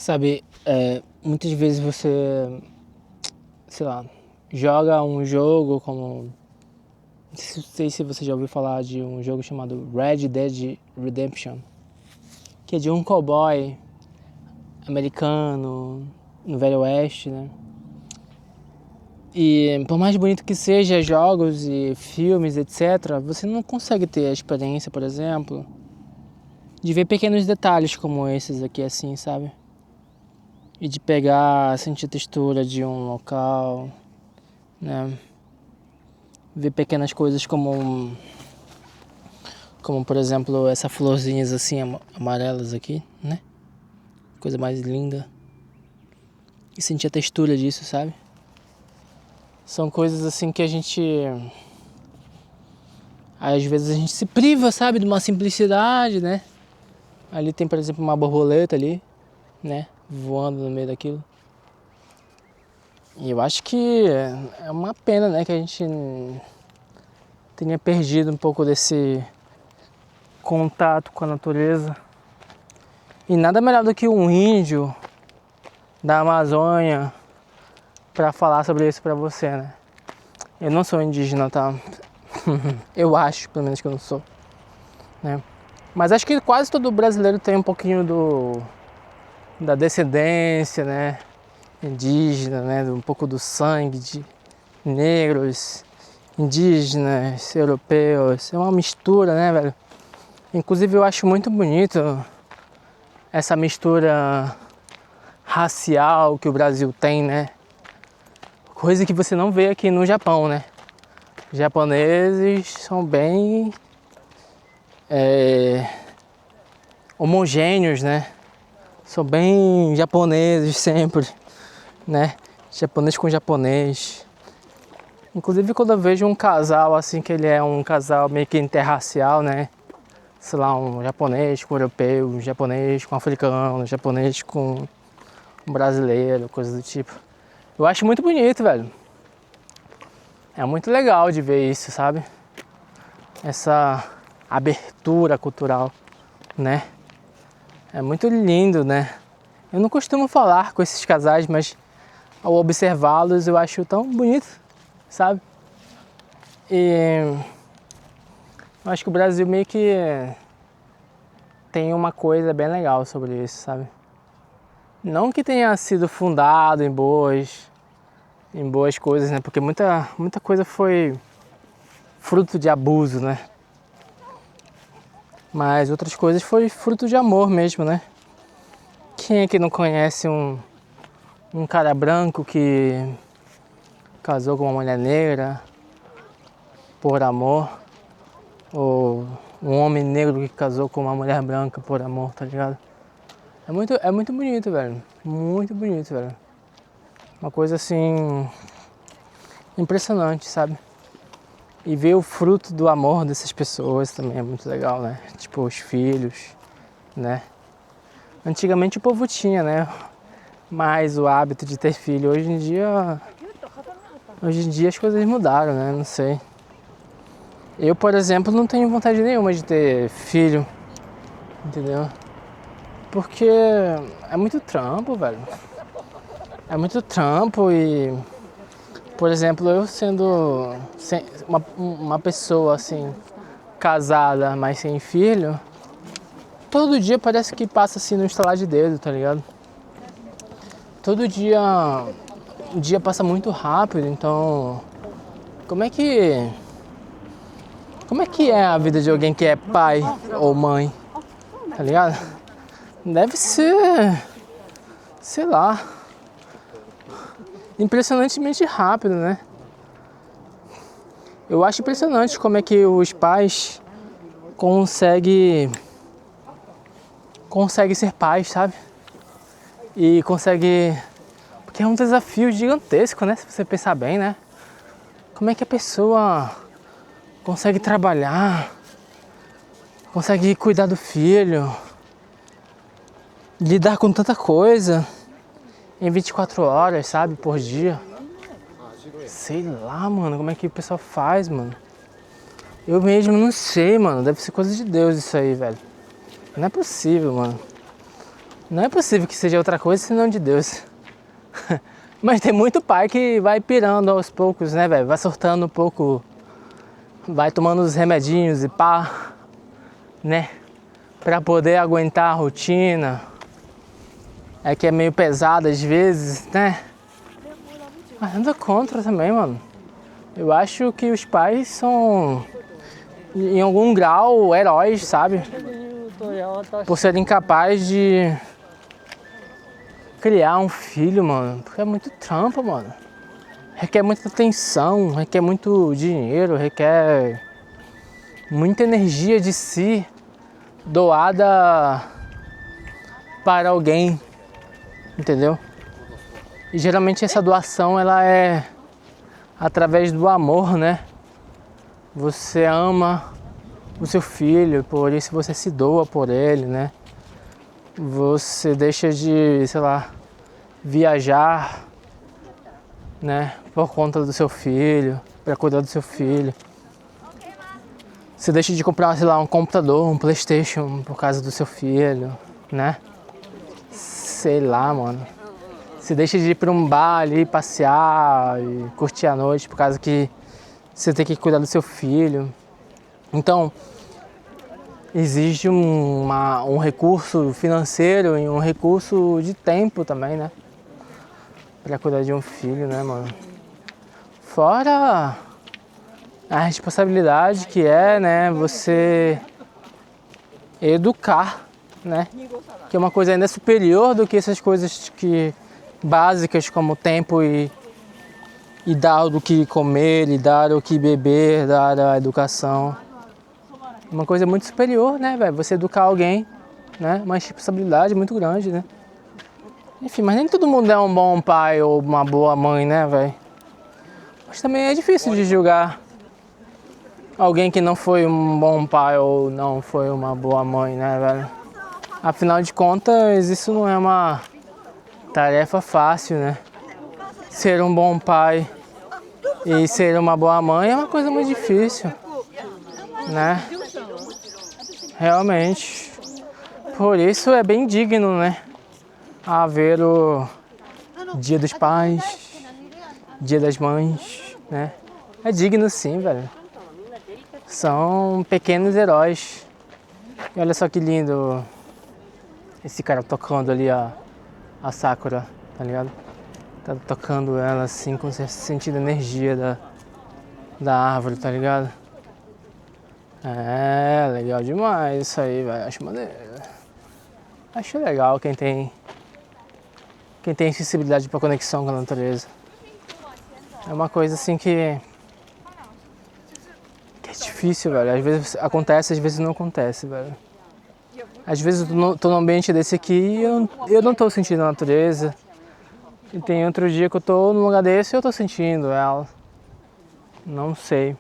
Sabe, muitas vezes você, sei lá, joga um jogo como... Não sei se você já ouviu falar de um jogo chamado Red Dead Redemption, que é de um cowboy americano no Velho Oeste, né? E por mais bonito que seja jogos e filmes, etc., você não consegue ter a experiência, por exemplo, de ver pequenos detalhes como esses aqui, assim, sabe? E de pegar, sentir a textura de um local, né? Ver pequenas coisas como por exemplo, essas florzinhas assim amarelas aqui, né? Coisa mais linda. E sentir a textura disso, sabe? São coisas assim que a gente... Às vezes a gente se priva, sabe? De uma simplicidade, né? Ali tem, por exemplo, uma borboleta ali, né? Voando no meio daquilo. E eu acho que é uma pena, né? Que a gente tenha perdido um pouco desse contato com a natureza. E nada melhor do que um índio da Amazônia para falar sobre isso para você, né? Eu não sou indígena, tá? Eu acho, pelo menos, que eu não sou, né? Mas acho que quase todo brasileiro tem um pouquinho da descendência, né? Indígena, né? Um pouco do sangue de negros, indígenas, europeus. É uma mistura, né, velho? Inclusive eu acho muito bonito essa mistura racial que o Brasil tem, né? Coisa que você não vê aqui no Japão, né? Os japoneses são bem homogêneos, né? São bem japoneses sempre, né? Japonês com japonês. Inclusive quando eu vejo um casal assim, que ele é um casal meio que interracial, né? Sei lá, um japonês com europeu, um japonês com africano, um japonês com um brasileiro, coisa do tipo. Eu acho muito bonito, velho. É muito legal de ver isso, sabe? Essa abertura cultural, né? É muito lindo, né? Eu não costumo falar com esses casais, mas ao observá-los eu acho tão bonito, sabe? E eu acho que o Brasil meio que tem uma coisa bem legal sobre isso, sabe? Não que tenha sido fundado em boas coisas, né? Porque muita coisa foi fruto de abuso, né? Mas outras coisas foi fruto de amor mesmo, né? Quem é que não conhece um cara branco que casou com uma mulher negra por amor? Ou um homem negro que casou com uma mulher branca por amor, tá ligado? É muito bonito, velho. Muito bonito, velho. Uma coisa assim... impressionante, sabe? E ver o fruto do amor dessas pessoas também é muito legal, né? Tipo, os filhos, né? Antigamente o povo tinha, né? Mais o hábito de ter filho. Hoje em dia as coisas mudaram, né? Não sei. Eu, por exemplo, não tenho vontade nenhuma de ter filho, entendeu? Porque é muito trampo, velho. É muito trampo e... Por exemplo, eu sendo uma pessoa assim, casada, mas sem filho, todo dia parece que passa assim no estalar de dedo, tá ligado? Todo dia, o dia passa muito rápido, então como é que é a vida de alguém que é pai ou mãe, tá ligado? Deve ser, sei lá, impressionantemente rápido, né? Eu acho impressionante como é que os pais conseguem ser pais, sabe? E consegue... Porque é um desafio gigantesco, né? Se você pensar bem, né? Como é que a pessoa consegue trabalhar, consegue cuidar do filho, lidar com tanta coisa em 24 horas, sabe? Por dia. Sei lá, mano, como é que o pessoal faz, mano. Eu mesmo não sei, mano. Deve ser coisa de Deus isso aí, velho. Não é possível, mano. Não é possível que seja outra coisa senão de Deus. Mas tem muito pai que vai pirando aos poucos, né, velho? Vai sortando um pouco, vai tomando os remedinhos e pá, né? Pra poder aguentar a rotina. É que é meio pesado às vezes, né? Mas nada contra também, mano. Eu acho que os pais são, em algum grau, heróis, sabe? Por serem capazes de criar um filho, mano. Porque é muito trampo, mano. Requer muita atenção, requer muito dinheiro, requer muita energia de si doada para alguém, entendeu? E geralmente essa doação, ela é através do amor, né? Você ama o seu filho, por isso você se doa por ele, né? Você deixa de, sei lá, viajar, né? Por conta do seu filho, para cuidar do seu filho. Você deixa de comprar, sei lá, um computador, um PlayStation por causa do seu filho, né? Sei lá, mano. Você deixa de ir para um bar ali, passear e curtir a noite por causa que você tem que cuidar do seu filho. Então, exige um recurso financeiro e um recurso de tempo também, né? Pra cuidar de um filho, né, mano? Fora a responsabilidade que é, né, você educar, né? Que é uma coisa ainda superior do que essas coisas que básicas como tempo e dar o que comer, e dar o que beber, dar a educação. Uma coisa muito superior, né, velho? Você educar alguém, né? Uma responsabilidade muito grande, né? Enfim, mas nem todo mundo é um bom pai ou uma boa mãe, né, velho? Mas também é difícil de julgar alguém que não foi um bom pai ou não foi uma boa mãe, né, velho? Afinal de contas, isso não é uma tarefa fácil, né? Ser um bom pai e ser uma boa mãe é uma coisa muito difícil, né? Realmente. Por isso é bem digno, né? Haver o Dia dos Pais, Dia das Mães, né? É digno sim, velho. São pequenos heróis. E olha só que lindo esse cara tocando ali a Sakura, tá ligado? Tá tocando ela assim, com sentindo a energia da árvore, tá ligado? É, legal demais isso aí, velho. Acho maneiro. Acho legal quem tem sensibilidade pra conexão com a natureza. É uma coisa assim que é difícil, velho. Às vezes acontece, às vezes não acontece, velho. Às vezes eu tô num ambiente desse aqui e eu não tô sentindo a natureza. E tem outro dia que eu tô num lugar desse e eu tô sentindo ela. Não sei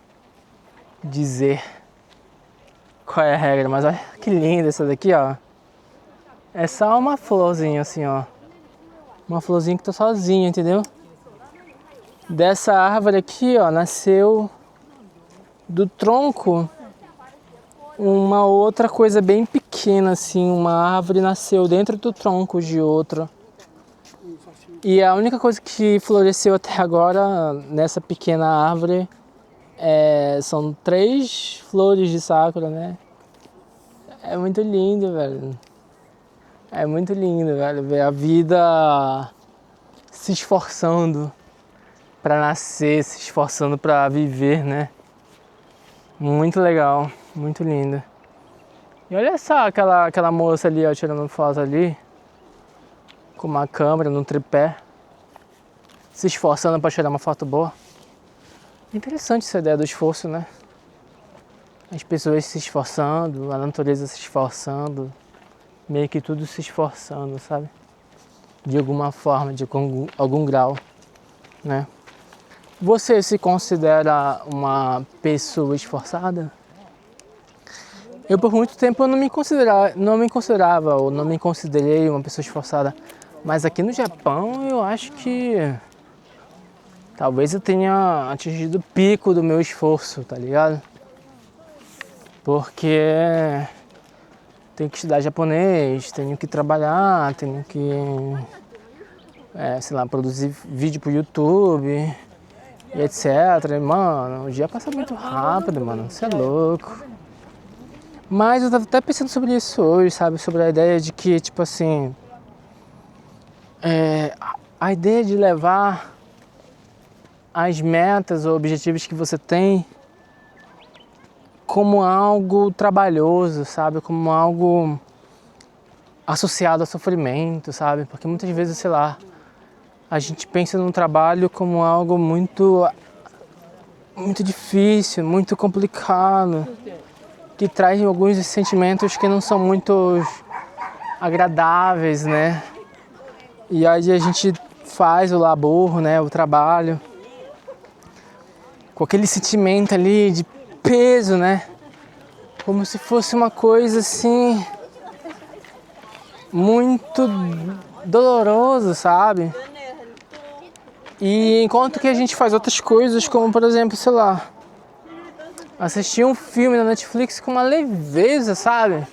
dizer qual é a regra, mas olha que linda essa daqui, ó. É só uma florzinha assim, ó. Uma florzinha que tá sozinha, entendeu? Dessa árvore aqui, ó, nasceu do tronco uma outra coisa bem pequena, assim. Uma árvore nasceu dentro do tronco de outra. E a única coisa que floresceu até agora nessa pequena árvore são 3 flores de sakura, né? É muito lindo, velho. É muito lindo, velho, ver a vida se esforçando pra nascer, se esforçando pra viver, né? Muito legal, muito lindo. E olha só aquela moça ali, ó, tirando foto ali, com uma câmera no tripé, se esforçando pra tirar uma foto boa. Interessante essa ideia do esforço, né? As pessoas se esforçando, a natureza se esforçando, meio que tudo se esforçando, sabe? De alguma forma, de algum grau, né? Você se considera uma pessoa esforçada? Eu por muito tempo eu não me considerava ou não me considerei uma pessoa esforçada. Mas aqui no Japão eu acho que talvez eu tenha atingido o pico do meu esforço, tá ligado? Porque tenho que estudar japonês, tenho que trabalhar, tenho que, sei lá, produzir vídeo pro YouTube, e etc. Mano, o dia passa muito rápido, mano, você é louco. Mas eu tava até pensando sobre isso hoje, sabe? Sobre a ideia de que, tipo assim, a ideia de levar as metas ou objetivos que você tem como algo trabalhoso, sabe? Como algo associado a sofrimento, sabe? Porque muitas vezes, sei lá, a gente pensa no trabalho como algo muito difícil, muito complicado, que traz alguns sentimentos que não são muito agradáveis, né? E aí a gente faz o labor, né, o trabalho, com aquele sentimento ali de peso, né? Como se fosse uma coisa assim muito doloroso, sabe? E enquanto que a gente faz outras coisas, como por exemplo, sei lá, assistir um filme na Netflix com uma leveza, sabe?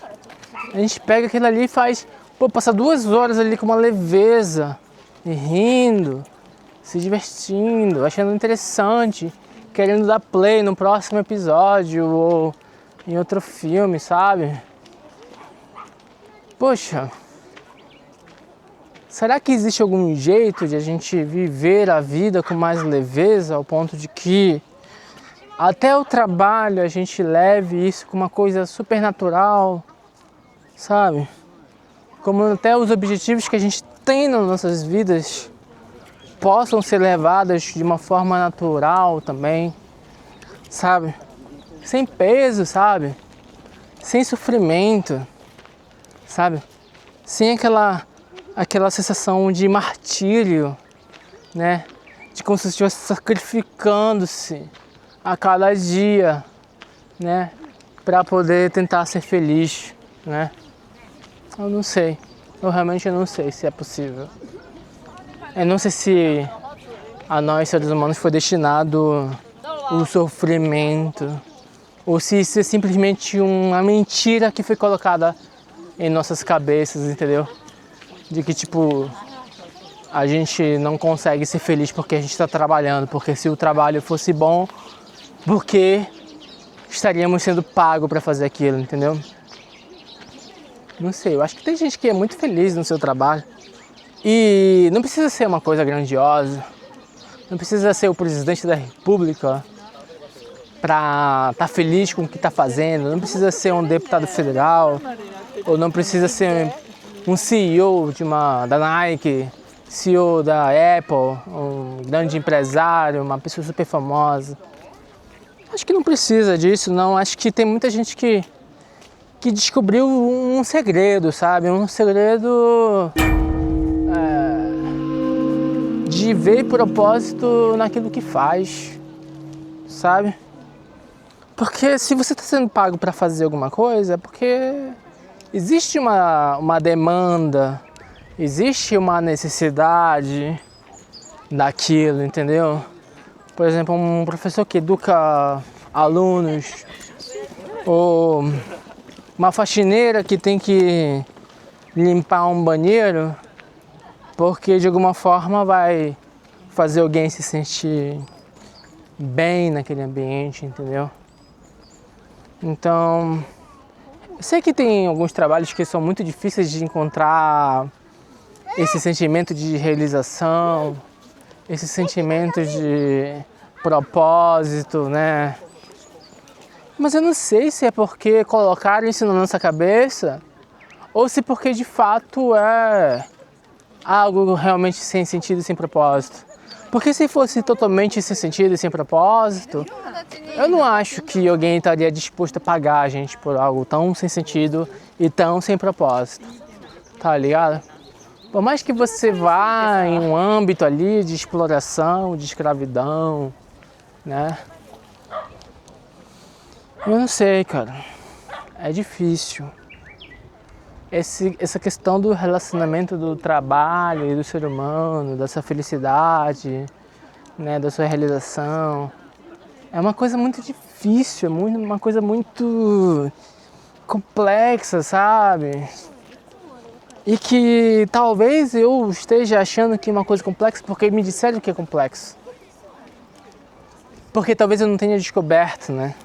A gente pega aquilo ali e faz, passa 2 horas ali com uma leveza, e rindo, se divertindo, achando interessante, querendo dar play no próximo episódio ou em outro filme, sabe? Poxa, será que existe algum jeito de a gente viver a vida com mais leveza, ao ponto de que até o trabalho a gente leve isso como uma coisa supernatural, sabe? Como até os objetivos que a gente tem nas nossas vidas possam ser levados de uma forma natural também, sabe? Sem peso, sabe? Sem sofrimento, sabe? Sem aquela sensação de martírio, né? De como se estivesse sacrificando-se a cada dia, né? Para poder tentar ser feliz, né? Eu não sei. Eu realmente não sei se é possível. Eu não sei se a nós, seres humanos, foi destinado o sofrimento, ou se isso é simplesmente uma mentira que foi colocada em nossas cabeças, entendeu? De que, tipo, a gente não consegue ser feliz porque a gente está trabalhando, porque se o trabalho fosse bom, porque estaríamos sendo pagos para fazer aquilo, entendeu? Não sei, eu acho que tem gente que é muito feliz no seu trabalho. E não precisa ser uma coisa grandiosa, não precisa ser o presidente da república para estar feliz com o que está fazendo, não precisa ser um deputado federal, ou não precisa ser um CEO da Nike, CEO da Apple, um grande empresário, uma pessoa super famosa. Acho que não precisa disso, não. Acho que tem muita gente que descobriu um segredo, sabe? Um segredo de ver propósito naquilo que faz, sabe? Porque se você está sendo pago para fazer alguma coisa, é porque existe uma demanda, existe uma necessidade daquilo, entendeu? Por exemplo, um professor que educa alunos, ou uma faxineira que tem que limpar um banheiro, porque de alguma forma vai fazer alguém se sentir bem naquele ambiente, entendeu? Então, eu sei que tem alguns trabalhos que são muito difíceis de encontrar esse sentimento de realização, esse sentimento de propósito, né? Mas eu não sei se é porque colocaram isso na nossa cabeça ou se porque de fato é algo realmente sem sentido e sem propósito. Porque se fosse totalmente sem sentido e sem propósito, eu não acho que alguém estaria disposto a pagar a gente por algo tão sem sentido e tão sem propósito. Tá ligado? Por mais que você vá em um âmbito ali de exploração, de escravidão, né? Eu não sei, cara. É difícil. Essa questão do relacionamento do trabalho e do ser humano, dessa felicidade, né, da sua realização, é uma coisa muito difícil, uma coisa muito complexa, sabe? E que talvez eu esteja achando que é uma coisa complexa porque me disseram que é complexo. Porque talvez eu não tenha descoberto, né?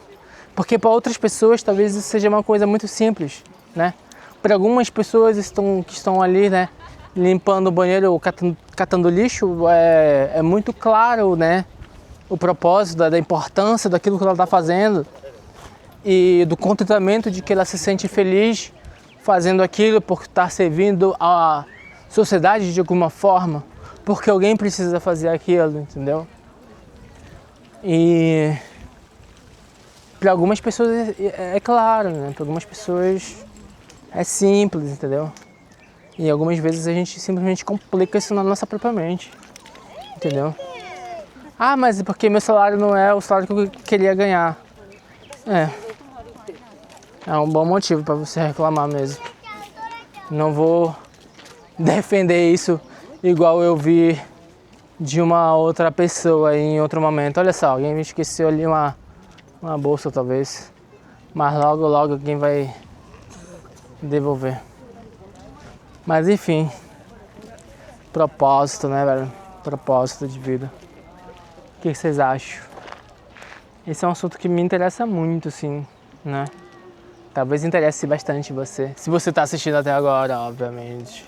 Porque para outras pessoas talvez isso seja uma coisa muito simples, né? Para algumas pessoas que estão ali, né, limpando o banheiro ou catando lixo, é muito claro, né, o propósito, da importância daquilo que ela está fazendo e do contentamento de que ela se sente feliz fazendo aquilo por estar servindo à sociedade de alguma forma, porque alguém precisa fazer aquilo, entendeu? E para algumas pessoas é claro, né? Para algumas pessoas é simples, entendeu? E algumas vezes a gente simplesmente complica isso na nossa própria mente, entendeu? Ah, mas é porque meu salário não é o salário que eu queria ganhar. É um bom motivo para você reclamar mesmo. Não vou defender isso igual eu vi de uma outra pessoa em outro momento. Olha só, alguém me esqueceu ali uma bolsa talvez, mas logo alguém vai devolver. Mas enfim, propósito, né, velho? Propósito de vida. O que vocês acham? Esse é um assunto que me interessa muito, assim, né? Talvez interesse bastante você, se você tá assistindo até agora, obviamente.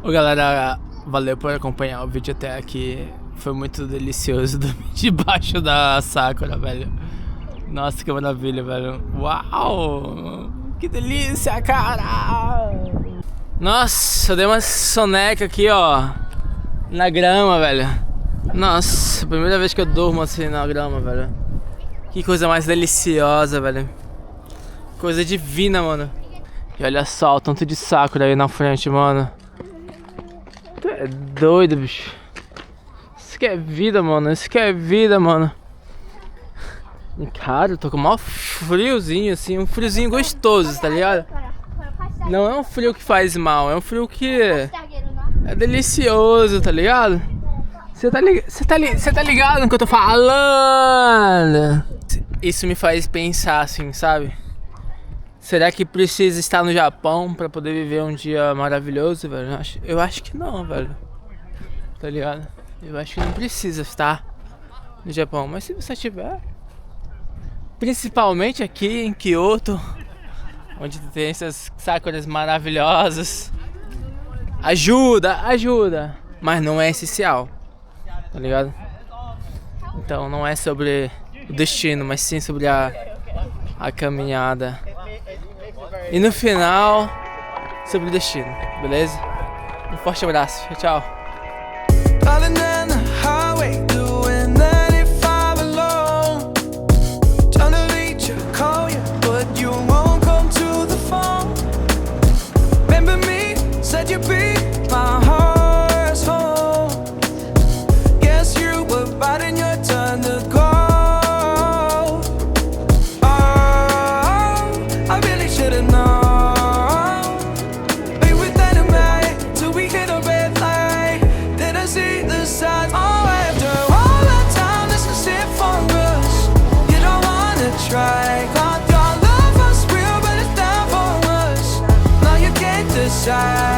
Ô galera, valeu por acompanhar o vídeo até aqui. Foi muito delicioso dormir debaixo da Sakura, velho. Nossa, que maravilha, velho. Uau! Que delícia, cara! Nossa, eu dei uma soneca aqui, ó, na grama, velho. Nossa, primeira vez que eu durmo assim na grama, velho. Que coisa mais deliciosa, velho. Coisa divina, mano. E olha só o tanto de Sakura aí na frente, mano. Tu é doido, bicho. Isso que é vida, mano. Isso que é vida, mano. E cara, eu tô com um maior friozinho, assim. Um friozinho gostoso, tá ligado? Não é um frio que faz mal. É um frio que é delicioso, tá ligado? Você tá ligado no que eu tô falando? Isso me faz pensar assim, sabe? Será que precisa estar no Japão pra poder viver um dia maravilhoso, velho? Eu acho que não, velho. Tá ligado? Eu acho que não precisa estar no Japão. Mas se você tiver, principalmente aqui em Kyoto, onde tem essas sakuras maravilhosas, ajuda, mas não é essencial, tá ligado? Então não é sobre o destino, mas sim sobre a caminhada. E no final, sobre o destino, beleza? Um forte abraço, tchau. Side